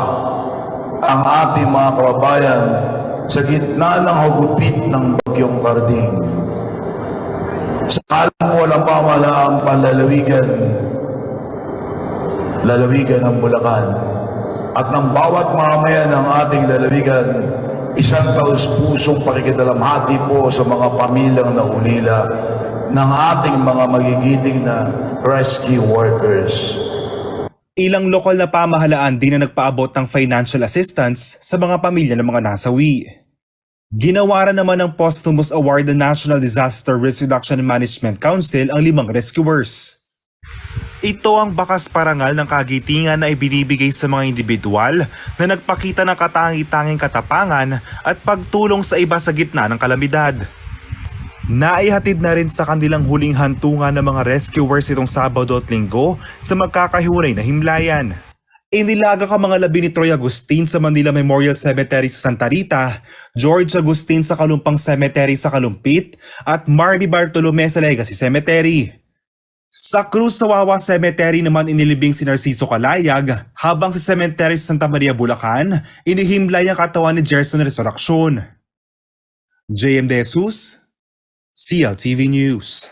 ang ating mga kababayan sa gitna ng hugupit ng bagyong Karding. Sa kalang walang pamalaang panlalawigan ng Bulacan at ng bawat mamamayan ng ating lalawigan, isang taus-pusong pakikidalamhati po sa mga pamilyang naulila ng ating mga magigiting na rescue workers. Ilang lokal na pamahalaan din na nagpaabot ng financial assistance sa mga pamilya ng mga nasawi. Ginawaran naman ng posthumous award ng National Disaster Risk Reduction and Management Council ang 5 rescuers. Ito ang bakas parangal ng kagitingan na ibinibigay sa mga individual na nagpakita ng katangi-tanging katapangan at pagtulong sa iba sa gitna ng kalamidad. Naihatid na rin sa kanilang huling hantungan ng mga rescuers itong Sabado at Linggo sa magkakahiwalay na himlayan. Inilagak ang mga labi ni Troy Agustin sa Manila Memorial Cemetery sa Santa Rita, George Agustin sa Kalumpang Cemetery sa Kalumpit at Marby Bartolome sa Legacy Cemetery. Sa Cruz Sawawa Cemetery naman inilibing si Narciso Calayag, habang sa Cemetery sa Santa Maria, Bulacan, inihimlay ang katawan ni Gerson Resurrección. JM De Jesus, CLTV News.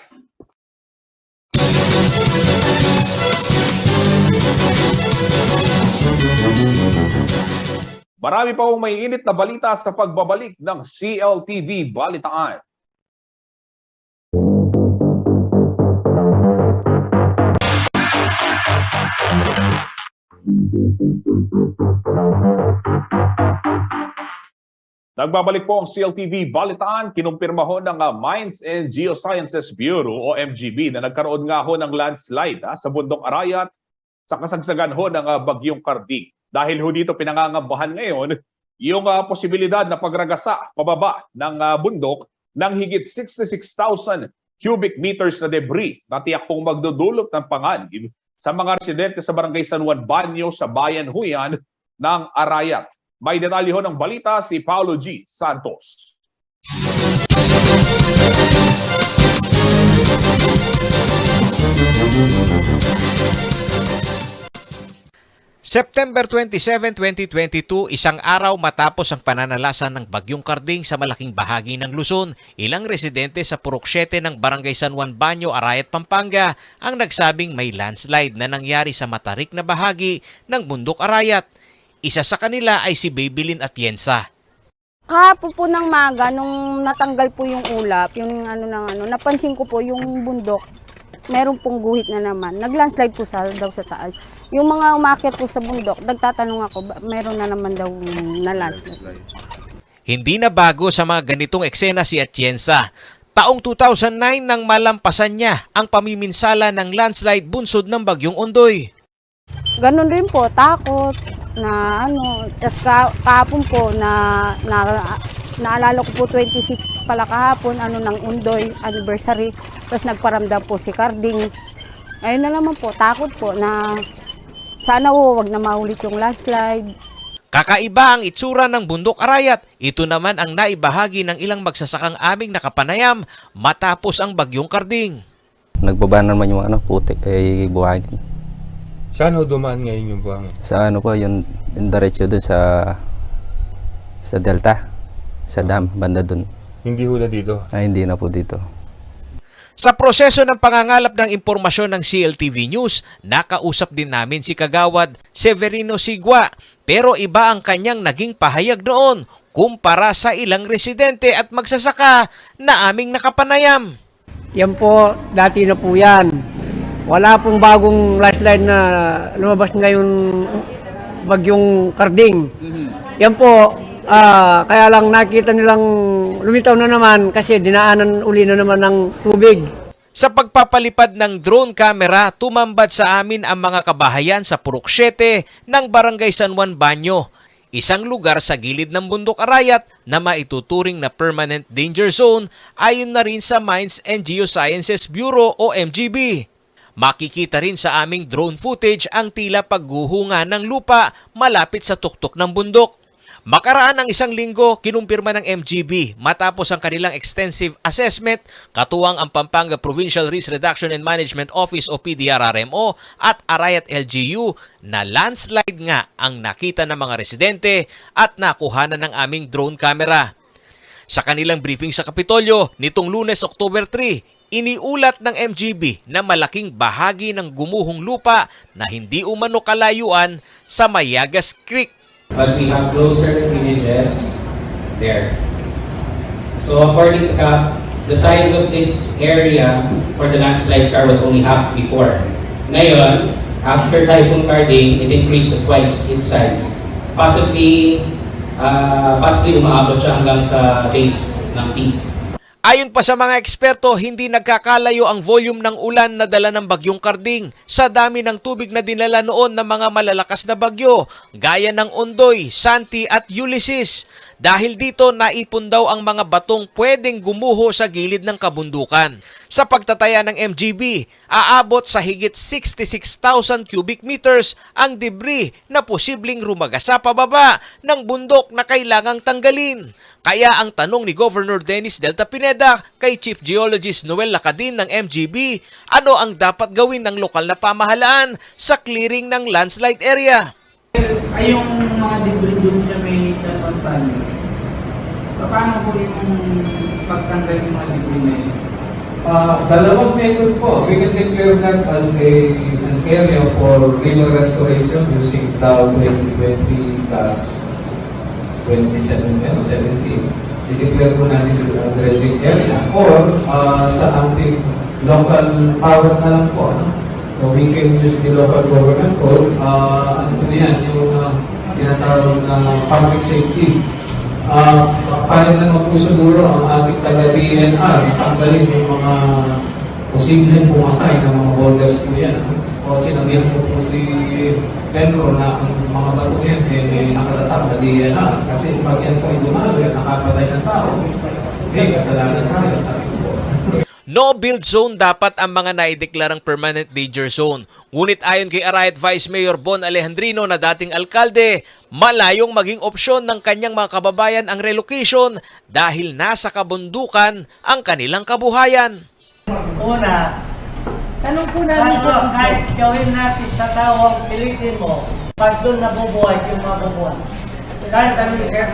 Marami pa hong may init na balita sa pagbabalik ng CLTV Balitaan. Nagbabalik po ang CLTV Balitaan. Kinumpirma ho ng Mines and Geosciences Bureau o MGB na nagkaroon nga ho ng landslide sa bundok Arayat sa kasagsagan ho ng bagyong Karding. Dahil ho dito pinangangambahan ngayon yung posibilidad na pagragasa pababa ng bundok ng higit 66,000 cubic meters na debris na tiyak pong magdudulot ng panganib sa mga residente sa Barangay San Juan Banyo sa Bayan Huyan ng Arayat. May detalye ho ng balita si Paulo G. Santos. September 27, 2022, isang araw matapos ang pananalasan ng Bagyong Karding sa malaking bahagi ng Luzon, ilang residente sa Purok 7 ng Barangay San Juan Banyo, Arayat, Pampanga ang nagsabing may landslide na nangyari sa matarik na bahagi ng bundok Arayat. Isa sa kanila ay si Babylin Atienza. Kahapon po ng maga, nung natanggal po yung ulap, napansin ko po yung bundok, meron pong guhit na naman. Nag-landslide po daw sa taas. Yung mga umakyat po sa bundok, nagtatanong ako, meron na naman daw na landslide. Hindi na bago sa mga ganitong eksena si Atienza. Taong 2009 nang malampasan niya ang pamiminsala ng landslide bunsod ng Bagyong Ondoy. Ganun rin po, takot na tas kahapon po naalala ko po 26 pala kahapon, ng Ondoy anniversary. Tapos nagparamdam po si Karding. Ayun na naman po, takot po na sana wag na maulit yung landslide. Kakaiba ang itsura ng bundok Arayat. Ito naman ang naibahagi ng ilang magsasakang aming nakapanayam matapos ang Bagyong Karding. Nagbaba naman yung putik ay buhangin. Saan dumaan ngayon yung buhangin? Sa yung diretso doon sa Delta, sa dam, banda doon. Hindi hula dito? Ay, hindi na po dito. Sa proseso ng pangangalap ng impormasyon ng CLTV News, nakausap din namin si Kagawad Severino Sigua, pero iba ang kanyang naging pahayag noon kumpara sa ilang residente at magsasaka na aming nakapanayam. Yan po, dati na po yan. Wala pong bagong landslide na lumabas ngayon Bagyong Karding. Yan po, kaya lang nakita nilang lumitaw na naman kasi dinaanan uli na naman ng tubig. Sa pagpapalipad ng drone camera, tumambad sa amin ang mga kabahayan sa Purok 7 ng Barangay San Juan Banyo, isang lugar sa gilid ng bundok Arayat na maituturing na permanent danger zone ayon na rin sa Mines and Geosciences Bureau o MGB. Makikita rin sa aming drone footage ang tila pagguhunga ng lupa malapit sa tuktok ng bundok. Makaraan ng isang linggo, kinumpirma ng MGB matapos ang kanilang extensive assessment, katuwang ang Pampanga Provincial Risk Reduction and Management Office o PDRRMO at Arayat LGU na landslide nga ang nakita ng mga residente at nakuhanan ng aming drone camera. Sa kanilang briefing sa Kapitolyo nitong Lunes, October 3, iniulat ng MGB na malaking bahagi ng gumuhong lupa na hindi umano kalayuan sa Mayagas Creek. But we have closer images there. So according to CAP, the size of this area for the landslide scar was only half before. Ngayon, after Typhoon Karding, it increased to twice its size. Possibly umaabot siya hanggang sa base ng peak. Ayon pa sa mga eksperto, hindi nagkakalayo ang volume ng ulan na dala ng Bagyong Karding sa dami ng tubig na dinala noon ng mga malalakas na bagyo, gaya ng Ondoy, Santi at Ulysses. Dahil dito, naipon daw ang mga batong pwedeng gumuho sa gilid ng kabundukan. Sa pagtataya ng MGB, aabot sa higit 66,000 cubic meters ang debris na posibleng rumagasa pababa ng bundok na kailangang tanggalin. Kaya ang tanong ni Governor Dennis Delta Pineda kay Chief Geologist Noel Lacadin ng MGB, ano ang dapat gawin ng lokal na pamahalaan sa clearing ng landslide area? Ay yung mga debris dun sa may San Juan Banyo, paano po yung pagtanggal yung mga debris na yun? Dalawang method po. We can declare that as an area for river restoration using DAO 2020 plus 17. I-declare po natin yung dredging area or sa ating local power na lang po. So we can use the local government code. Ano po yan? Yung tinatawag na public safety. Kahit naman po siguro ang ating taga-DNR, tanggalin yung mga posibleng pumatay ng mga boulders po yan. O sinabihan po si Pedro na ang mga bato yan nakatatak na DNR. Kasi pag yan po ay dumalo yan, nakapatay ng tao. Okay, kasalanan tayo, sabi ko po. No-build zone dapat ang mga naideklarang permanent danger zone. Ngunit ayon kay Arayat Vice Mayor Bon Alejandrino na dating alkalde, malayong maging opsyon ng kanyang mga kababayan ang relocation dahil nasa kabundukan ang kanilang kabuhayan. Una, tanong po namin kahit gawin natin sa tao ang pilitin mo, Pag doon nabubuhay yung mabubuhay. Dahil kami Sir,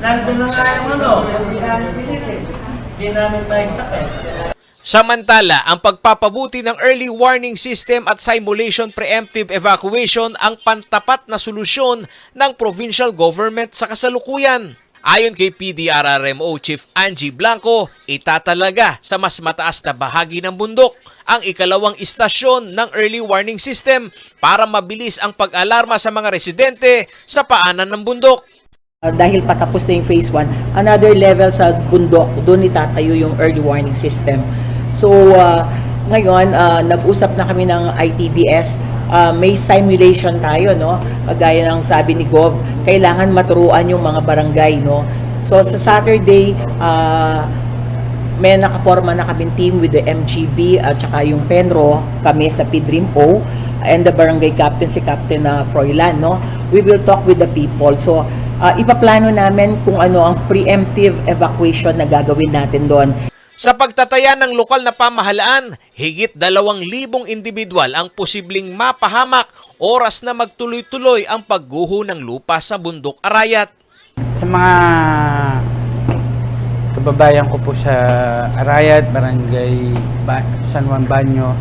nandun na nga yung hindi namin pilitin. Hindi namin may sakit. Samantala, ang pagpapabuti ng early warning system at simulation preemptive evacuation ang pantapat na solusyon ng provincial government sa kasalukuyan. Ayon kay PDRRMO Chief Angie Blanco, itatalaga sa mas mataas na bahagi ng bundok ang ikalawang istasyon ng early warning system para mabilis ang pag-alarma sa mga residente sa paanan ng bundok. Dahil patapos na yung phase 1, another level sa bundok, doon itatayo yung early warning system. So, ngayon, nag-usap na kami ng ITBS, may simulation tayo, no? Gaya ng sabi ni Gov, kailangan maturuan yung mga barangay, no? So, sa Saturday, may nakaporma na kaming team with the MGB at saka yung Penro, kami sa PDRIMO, and the barangay captain, si Captain Froilan, no? We will talk with the people. So, ipaplano namin kung ano ang preemptive evacuation na gagawin natin doon. Sa pagtataya ng lokal na pamahalaan, higit 2,000 individual ang posibleng mapahamak oras na magtuloy-tuloy ang pagguho ng lupa sa Bundok Arayat. Sa mga kababayan ko po sa Arayat, Barangay San Juan Banyo,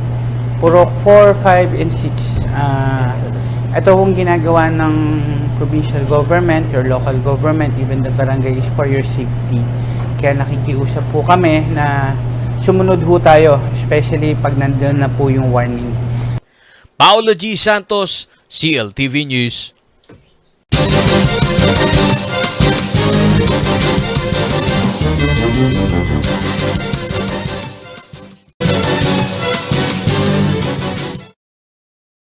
Purok 4, 5, and 6. Ito pong ginagawa ng provincial government, your local government, even the barangay is for your safety. Kaya nakikiusap po kami na sumunod po tayo, especially pag nandun na po yung warning. Paolo G. Santos, CLTV News.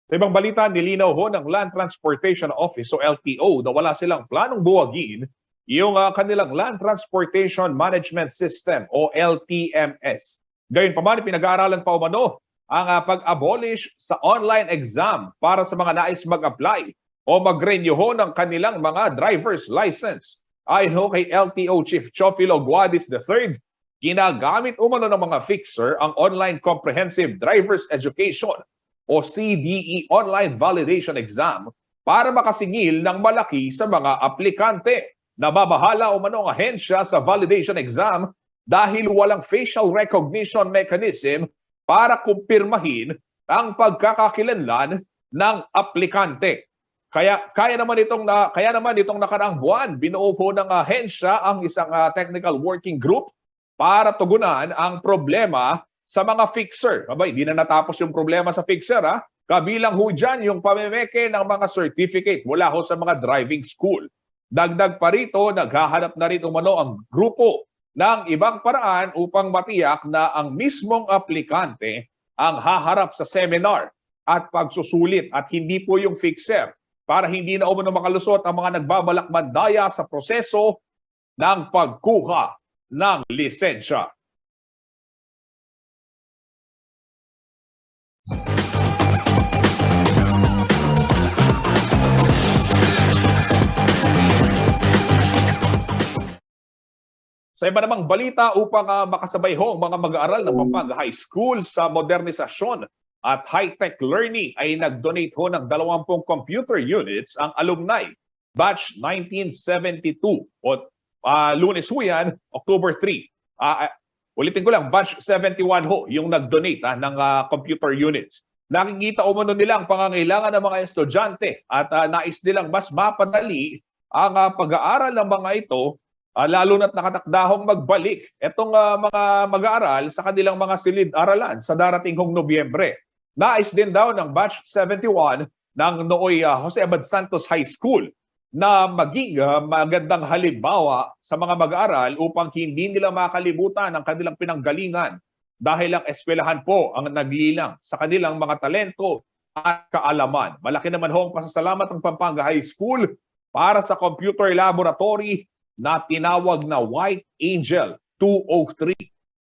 Sa ibang balita, nilinaw ho ng Land Transportation Office o LTO na wala silang planong buwagin yung kanilang Land Transportation Management System o LTMS. Gayunpaman, pinag-aaralan pa umano ang pag-abolish sa online exam para sa mga nais mag-apply o mag-renew ho ng kanilang mga driver's license. Ayon ho kay LTO Chief Chofilo Guadis III, ginagamit umano ng mga fixer ang Online Comprehensive Driver's Education o CDE Online Validation Exam para makasingil ng malaki sa mga aplikante. Nababahala umano ang ahensya sa validation exam dahil walang facial recognition mechanism para kumpirmahin ang pagkakakilanlan ng aplikante. Kaya naman itong nakaraang buwan, binuo po ng ahensya ang isang technical working group para tugunan ang problema sa mga fixer. Abay, hindi na natapos yung problema sa fixer, ha? Kabilang ho dyan yung pamemeke ng mga certificate mula ho sa mga driving school. Dagdag pa rito, naghahanap na rin umano ang grupo ng ibang paraan upang matiyak na ang mismong aplikante ang haharap sa seminar at pagsusulit at hindi po yung fixer para hindi na umano makalusot ang mga nagbabalak mandaya sa proseso ng pagkuha ng lisensya. Sa iba namang balita, upang makasabay ho ang mga mag-aaral ng Pampanga High School sa modernisasyon at high-tech learning ay nag-donate ho ng 20 computer units ang alumni batch 1972 o Lunes ho yan, October 3. Ulitin ko lang, batch 71 ho yung nag-donate ng computer units. Nakikita umano nila ang pangangailangan ng mga estudyante at nais nilang mas mapadali ang pag-aaral ng mga ito, lalo na't nakatakdahong magbalik itong mga mag-aaral sa kanilang mga silid-aralan sa darating hong Nobyembre. Nais din daw ng batch 71 ng Nooy Jose Abad Santos High School na maging magandang halimbawa sa mga mag-aaral upang hindi nila makalimutan ang kanilang pinanggalingan dahil ang eskwelahan po ang nagiilang sa kanilang mga talento at kaalaman. Malaki naman ho ang pasasalamat ng Pampanga High School para sa computer laboratory na tinawag na White Angel 203.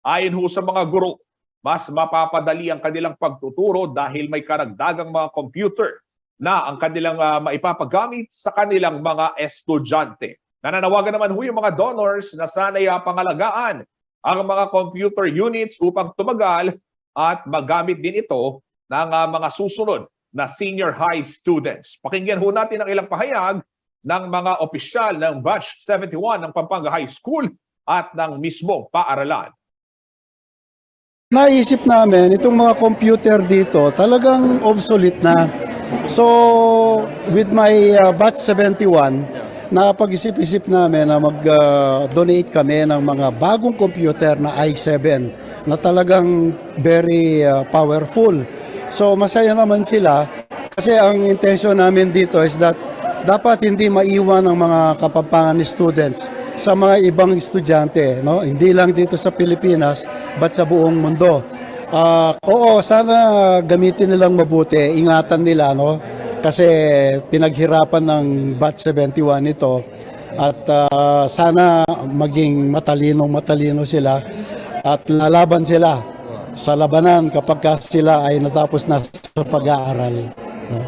Ayon ho sa mga guro, mas mapapadali ang kanilang pagtuturo dahil may karagdagang mga computer na ang kanilang maipapagamit sa kanilang mga estudyante. Nananawagan naman ho yung mga donors na sana'y pangalagaan ang mga computer units upang tumagal at magamit din ito ng mga susunod na senior high students. Pakinggan ho natin ang ilang pahayag ng mga opisyal ng Batch 71 ng Pampanga High School at ng mismong paaralan. Naisip namin, itong mga computer dito talagang obsolete na. So, with my Batch 71, napag-isip-isip namin na mag-donate kami ng mga bagong computer na i7 na talagang very powerful. So, masaya naman sila kasi ang intention namin dito is that dapat hindi maiwan ang mga Kapampangan students sa mga ibang estudyante, no? Hindi lang dito sa Pilipinas, but sa buong mundo. Oo, sana gamitin nilang mabuti, ingatan nila, no? Kasi pinaghirapan ng Batch 71 ito at sana maging matalino sila at lalaban sila sa labanan kapag sila ay natapos na sa pag-aaral. No?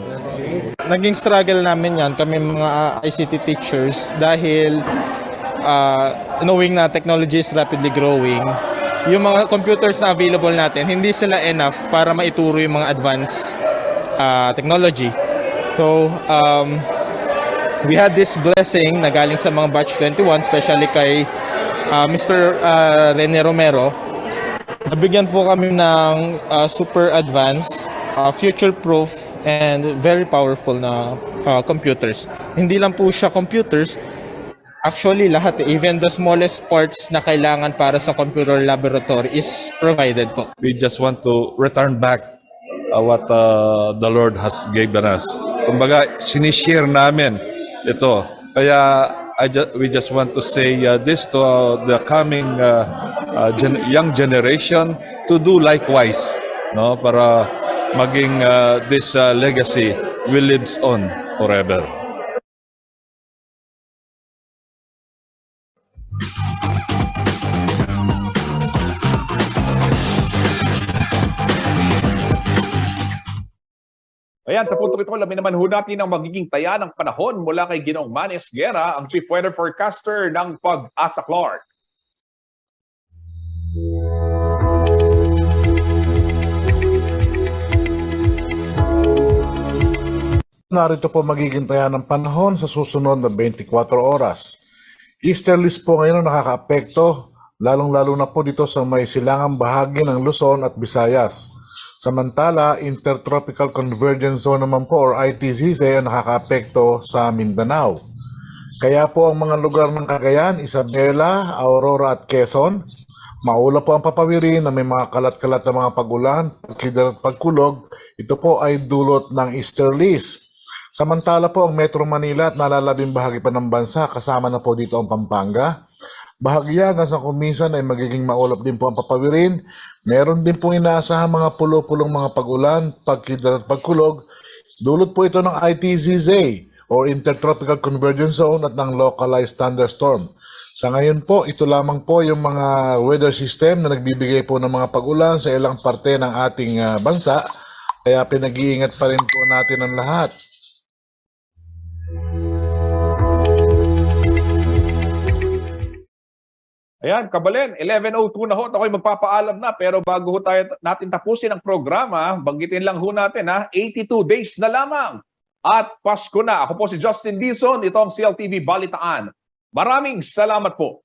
Naging struggle namin yan, kami mga ICT teachers, dahil knowing na technology is rapidly growing, yung mga computers na available natin, hindi sila enough para maituro yung mga advanced technology. So, we had this blessing na galing sa mga Batch 21, especially kay Mr. Rene Romero. Nabigyan po kami ng super advanced, future-proof, and very powerful na computers. Hindi lang po siya computers, actually lahat, even the smallest parts na kailangan para sa computer laboratory is provided po. We just want to return back what the Lord has given us. Kumbaga, sinishare namin ito. Kaya we just want to say this to the coming young generation to do likewise, no, para maging this legacy will lives on forever. Ayan, sa punto ito, alamin naman ho natin ang magiging taya ng panahon mula kay Ginoong Manes Guerra, ang Chief Weather Forecaster ng Pag-asa Clark. Narito po magiging taya ng panahon sa susunod na 24 oras. Easterlies po ngayon ang nakakaapekto, lalong-lalo na po dito sa may silangang bahagi ng Luzon at Visayas. Samantala, Intertropical Convergence Zone naman po or ITZZ ang nakakaapekto sa Mindanao. Kaya po ang mga lugar ng Cagayan, Isabela, Aurora at Quezon, maula po ang papawirin na may mga kalat-kalat na mga pagulan, pagkidal at pagkulog, ito po ay dulot ng easterlies. Samantala po ang Metro Manila at nalalabing bahagi pa ng bansa, kasama na po dito ang Pampanga. Bahagya hanggang sa kuminsan ay magiging maulap din po ang papawirin. Meron din pong inaasahan mga pulo-pulong mga pagulan, pagkidal at pagkulog. Dulot po ito ng ITZZ or Intertropical Convergence Zone at ng Localized Thunderstorm. Sa ngayon po, ito lamang po yung mga weather system na nagbibigay po ng mga pagulan sa ilang parte ng ating bansa. Kaya pinag-iingat pa rin po natin ang lahat. Ayan, Kabalen, 11:02 na ho. Ako'y magpapaalam na. Pero bago ho natin tapusin ang programa, banggitin lang ho natin 82 days na lamang. At Pasko na. Ako po si Justin Dizon. Ito ang CLTV Balitaan. Maraming salamat po.